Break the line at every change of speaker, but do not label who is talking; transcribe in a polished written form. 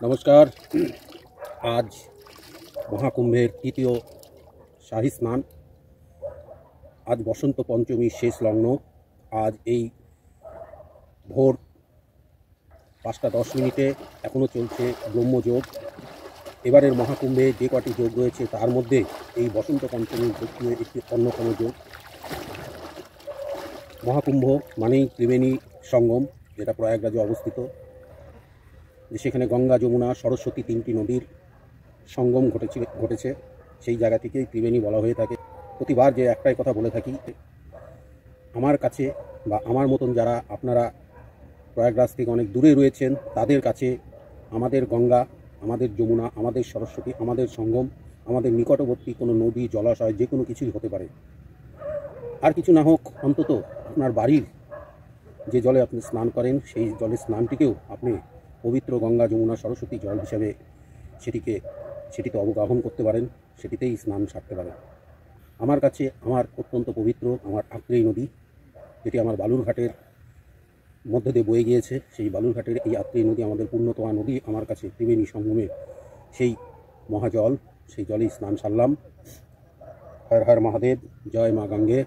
नमस्कार। आज महाकुम्भेर तृतीय शाही स्नान। आज बसंत पंचमी शेष लग्न। आज এই ভোর 5টা 10 মিনিটে এখনও চলছে ব্রহ্মযোগ। এবারের মহাকুম্ভে যে কটি যোগ রয়েছে তার মধ্যে এই বসন্ত পঞ্চমীর যোগটি একটি অন্যতম যোগ। মহাকুম্ভ মানেই ত্রিবেণী সঙ্গম, যেটা প্রয়াগরাজে অবস্থিত। সেখানে গঙ্গা, যমুনা, সরস্বতী তিনটি নদীর সঙ্গম ঘটেছে। সেই জায়গাটিকেই ত্রিবেণী বলা হয়ে থাকে। প্রতিবার যে একটাই কথা বলে থাকি, আমার কাছে বা আমার মতন যারা আপনারা প্রয়াগরাজ থেকে অনেক দূরে রয়েছেন তাদের কাছে আমাদের গঙ্গা, আমাদের যমুনা, আমাদের সরস্বতী, আমাদের সঙ্গম, আমাদের নিকটবর্তী কোনো নদী, জলাশয়, যে কোনো কিছুই হতে পারে। আর কিছু না হোক, অন্তত আপনার বাড়ির যে জলে আপনি স্নান করেন সেই জলের স্নানটিকেও আপনি পবিত্র গঙ্গা, যমুনা, সরস্বতী জল হিসাবে সেটিতে অবগাহন করতে পারেন, সেটিতেই স্নান সারতে পারেন। আমার কাছে আমার অত্যন্ত পবিত্র আমার আত্রেয়ী নদী, যেটি আমার বালুরঘাটের মধ্য দিয়ে বয়ে গিয়েছে। সেই বালুরঘাটের এই আত্রেয়ী নদী আমাদের পুণ্যতমা নদী। আমার কাছে ত্রিবেণী সঙ্গমের সেই মহাজল, সেই জলেই স্নান সারলাম। হর হর মহাদেব, জয় মা গঙ্গে।